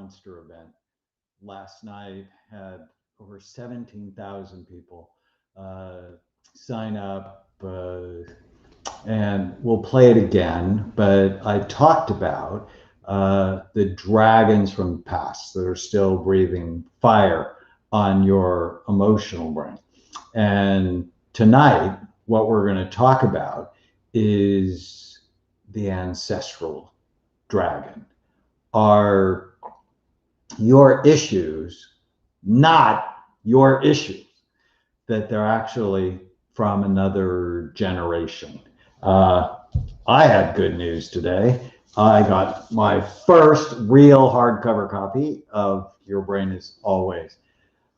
monster event. Last night had over 17,000 people sign up, and we'll play it again. But I talked about the dragons from the past that are still breathing fire on your emotional brain. And tonight, what we're going to talk about is the ancestral dragon. Are your issues not your issues, that they're actually from another generation? I had good news today. I got my first real hardcover copy of Your Brain Is Always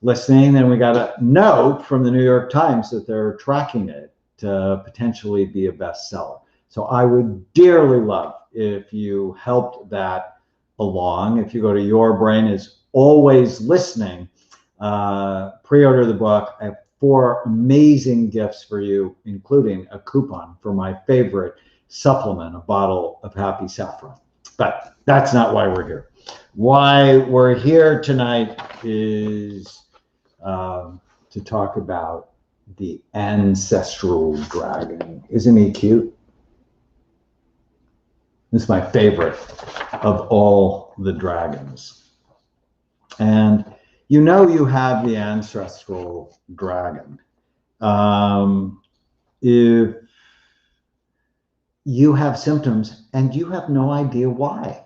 Listening, and we got a note from the New York Times that they're tracking it to potentially be a bestseller. So I would dearly love if you helped that along. If you go to Your Brain Is Always Listening, pre-order the book. I have 4 amazing gifts for you, including a coupon for my favorite supplement, a bottle of Happy Saffron. But that's not why we're here. Why we're here tonight is to talk about the ancestral dragon. Isn't he cute? This is my favorite of all the dragons. And you know you have the ancestral dragon if you have symptoms and you have no idea why.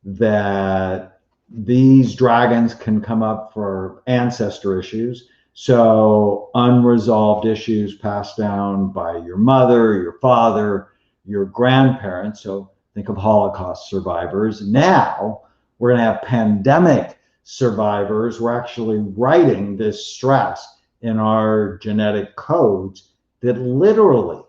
That these dragons can come up for ancestor issues. So unresolved issues passed down by your mother, your father, your grandparents. So think of Holocaust survivors. Now we're going to have pandemic survivors. We're actually writing this stress in our genetic codes that literally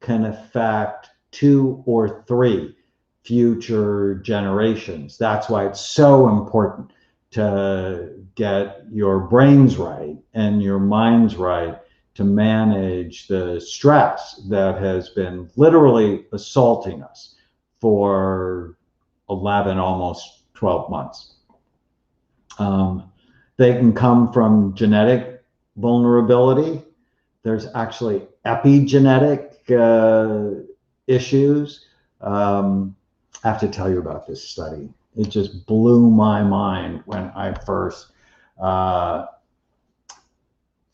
can affect 2 or 3 future generations. That's why it's so important to get your brains right and your minds right to manage the stress that has been literally assaulting us for 11, almost 12 months. They can come from genetic vulnerability. There's actually epigenetic issues. I have to tell you about this study. It just blew my mind when I first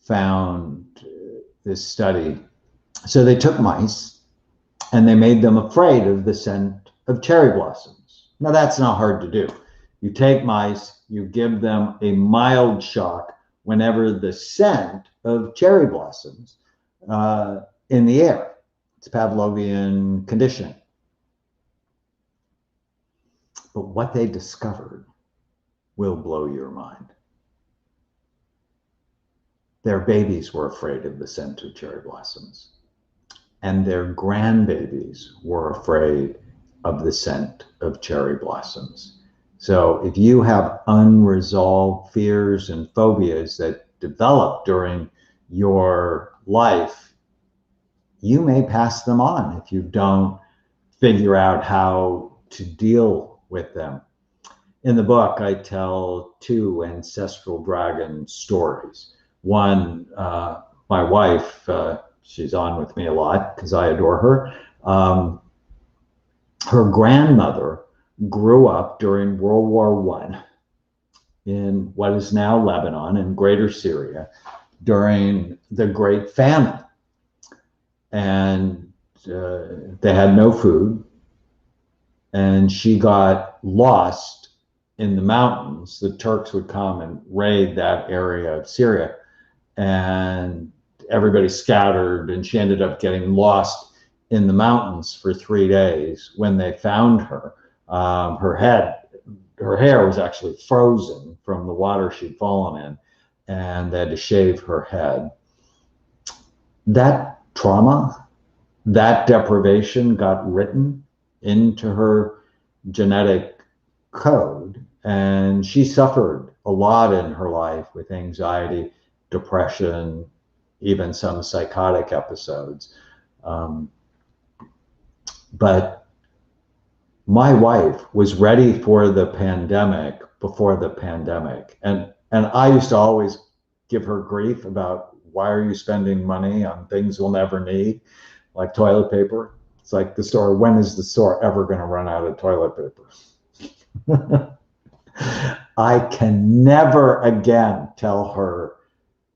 found this study. So they took mice and they made them afraid of the scent of cherry blossoms. Now that's not hard to do. You take mice, you give them a mild shock whenever the scent of cherry blossoms in the air. It's Pavlovian conditioning. But what they discovered will blow your mind. Their babies were afraid of the scent of cherry blossoms, and their grandbabies were afraid of the scent of cherry blossoms. So if you have unresolved fears and phobias that develop during your life, you may pass them on if you don't figure out how to deal with them. In the book, I tell 2 ancestral dragon stories. One, my wife, she's on with me a lot because I adore her. Her grandmother grew up during World War I in what is now Lebanon and Greater Syria during the Great Famine. And they had no food. And she got lost in the mountains. The Turks would come and raid that area of Syria, and everybody scattered, and she ended up getting lost in the mountains for 3 days. When they found her, her hair was actually frozen from the water she'd fallen in, and they had to shave her head. That trauma, that deprivation got written into her genetic code, and she suffered a lot in her life with anxiety, depression, even some psychotic episodes. But my wife was ready for the pandemic before the pandemic. And I used to always give her grief about, why are you spending money on things we'll never need, like toilet paper? It's like the store, when is the store ever going to run out of toilet paper? I can never again tell her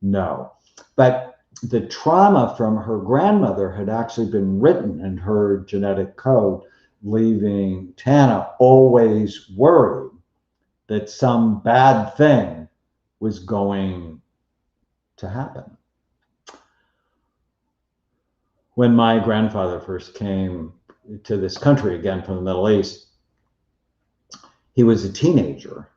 no. But the trauma from her grandmother had actually been written in her genetic code, leaving Tana always worried that some bad thing was going to happen. When my grandfather first came to this country, again from the Middle East, he was a teenager,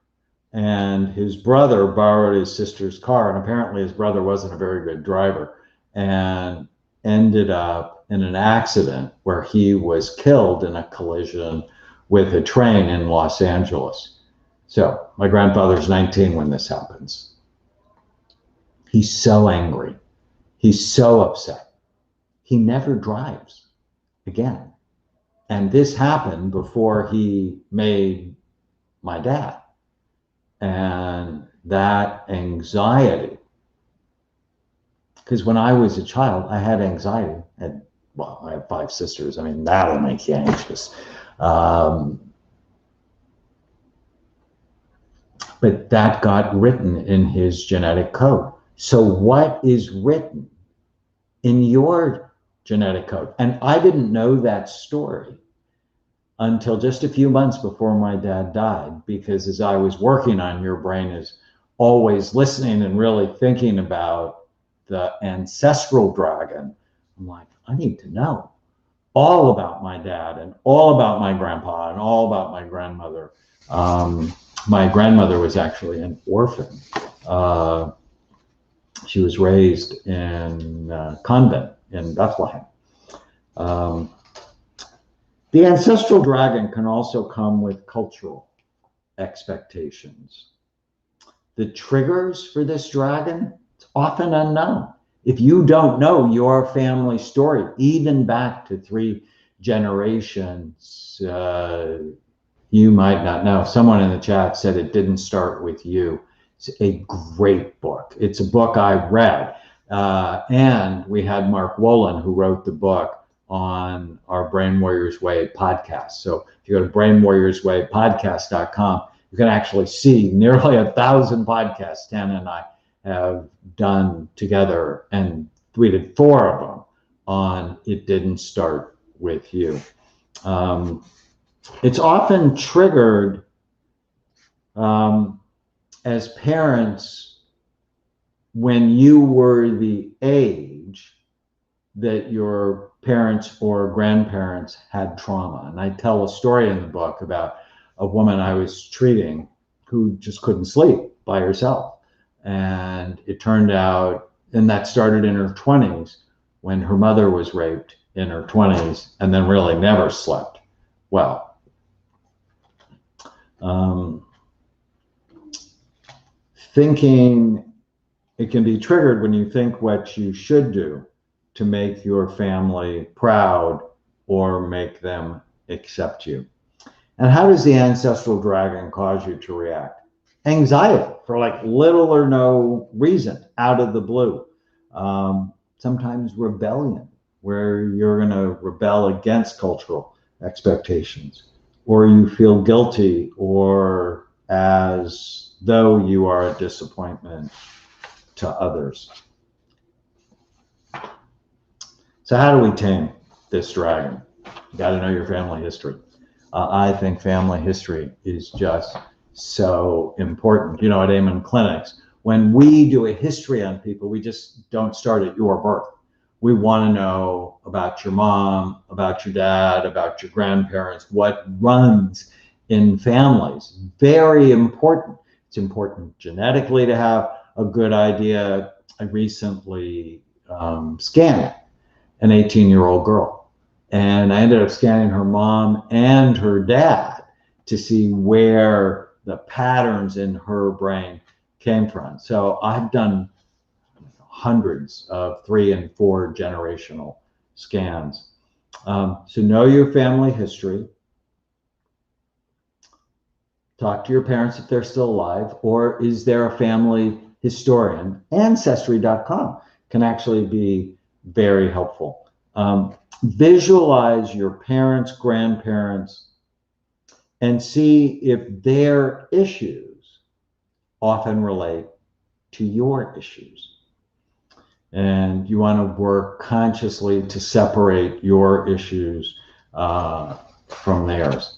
and his brother borrowed his sister's car, and apparently his brother wasn't a very good driver, and ended up in an accident where he was killed in a collision with a train in Los Angeles. So my grandfather's 19 when this happens. He's so angry. He's so upset. He never drives again. And this happened before he made my dad. And that anxiety, because when I was a child, I had anxiety. Well, I have 5 sisters. I mean, that'll make you anxious. But that got written in his genetic code. So what is written in your genetic code? And I didn't know that story until just a few months before my dad died, because as I was working on Your Brain Is Always Listening and really thinking about the ancestral dragon, I'm like, I need to know all about my dad and all about my grandpa and all about my grandmother. My grandmother was actually an orphan. She was raised in a convent in Bethlehem. The ancestral dragon can also come with cultural expectations. The triggers for this dragon, it's often unknown. If you don't know your family story, even back to 3 generations, you might not know. Someone in the chat said It Didn't Start With You. It's a great book. It's a book I read. And we had Mark Wolin, who wrote the book, on our Brain Warriors Way podcast. So if you go to brainwarriorswaypodcast.com, you can actually see nearly 1,000 podcasts Tana and I have done together, and we did 4 of them on It Didn't Start With You. It's often triggered as parents when you were the age that your parents or grandparents had trauma. And I tell a story in the book about a woman I was treating who just couldn't sleep by herself. And it turned out, and that started in her 20s when her mother was raped in her 20s, and then really never slept well. Thinking, it can be triggered when you think what you should do to make your family proud or make them accept you. And how does the ancestral dragon cause you to react? Anxiety for like little or no reason, out of the blue. Sometimes rebellion, where you're going to rebel against cultural expectations, or you feel guilty or as though you are a disappointment to others. So how do we tame this dragon? You got to know your family history. I think family history is just so important. You know, at Amen Clinics, when we do a history on people, we just don't start at your birth. We want to know about your mom, about your dad, about your grandparents, what runs in families. Very important. It's important genetically to have a good idea. I recently scanned an 18-year-old girl, and I ended up scanning her mom and her dad to see where the patterns in her brain came from. So I've done hundreds of 3 and 4 generational scans. So know your family history. talk to your parents if they're still alive, or is there a family historian? Ancestry.com can actually be very helpful. Visualize your parents, grandparents, and see if their issues often relate to your issues. And you want to work consciously to separate your issues from theirs.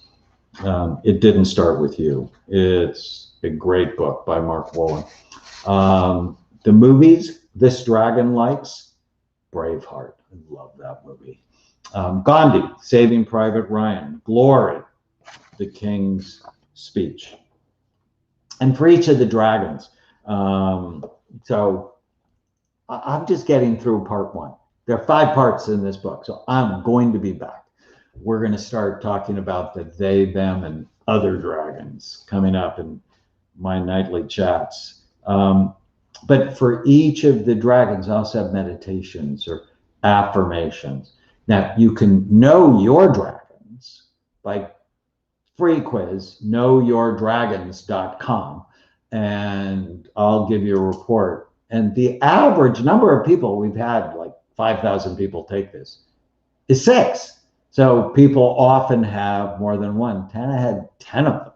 It didn't start with you. It's a great book by Mark Wolin. The movies, This Dragon Likes, Braveheart. I love that movie. Gandhi, Saving Private Ryan. Glory, The King's Speech. And for each of the dragons, so I'm just getting through part 1. There are 5 parts in this book, so I'm going to be back. We're going to start talking about the they, them, and other dragons coming up in my nightly chats. But for each of the dragons, I also have meditations or affirmations. Now, you can know your dragons by free quiz, knowyourdragons.com, and I'll give you a report. And the average number of people, we've had like 5,000 people take this, is 6. So people often have more than one. I had 10 of them.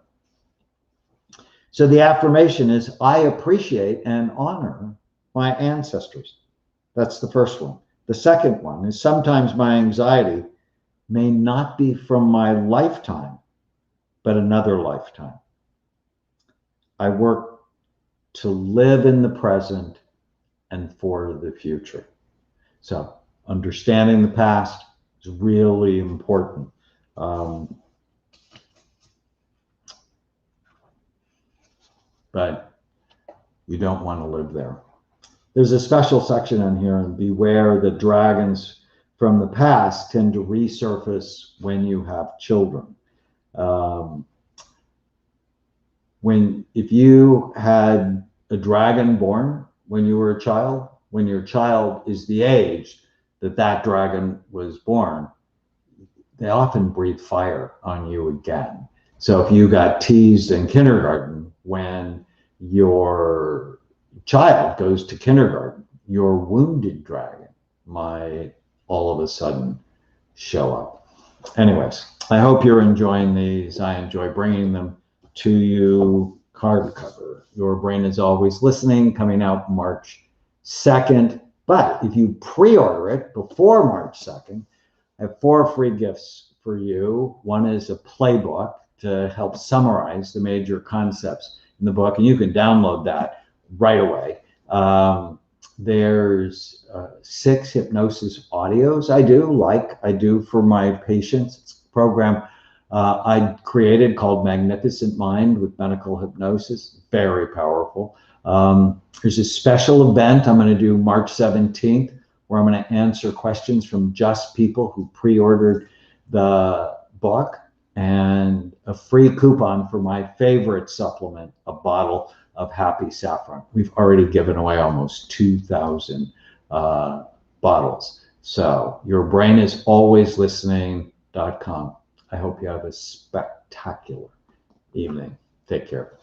So the affirmation is, I appreciate and honor my ancestors. That's the first one. The second one is, sometimes my anxiety may not be from my lifetime, but another lifetime. I work to live in the present and for the future. So understanding the past is really important. But you don't want to live there. There's a special section in here, and beware the dragons from the past tend to resurface when you have children. If you had a dragon born when you were a child, when your child is the age that that dragon was born, they often breathe fire on you again. So if you got teased in kindergarten, when your child goes to kindergarten, your wounded dragon might all of a sudden show up. Anyways, I hope you're enjoying these. I enjoy bringing them to you. Hardcover. Your Brain is Always Listening, coming out March 2nd. But if you pre-order it before March 2nd, I have 4 free gifts for you. One is a playbook to help summarize the major concepts in the book, and you can download that right away. There's 6 hypnosis audios I do for my patients. It's a program I created called Magnificent Mind with Medical Hypnosis. Very powerful. There's a special event I'm going to do March 17th, where I'm going to answer questions from just people who pre-ordered the book, and a free coupon for my favorite supplement, a bottle of Happy Saffron. We've already given away almost 2,000 bottles. So yourbrainisAlwaysListening.com. I hope you have a spectacular evening. Take care.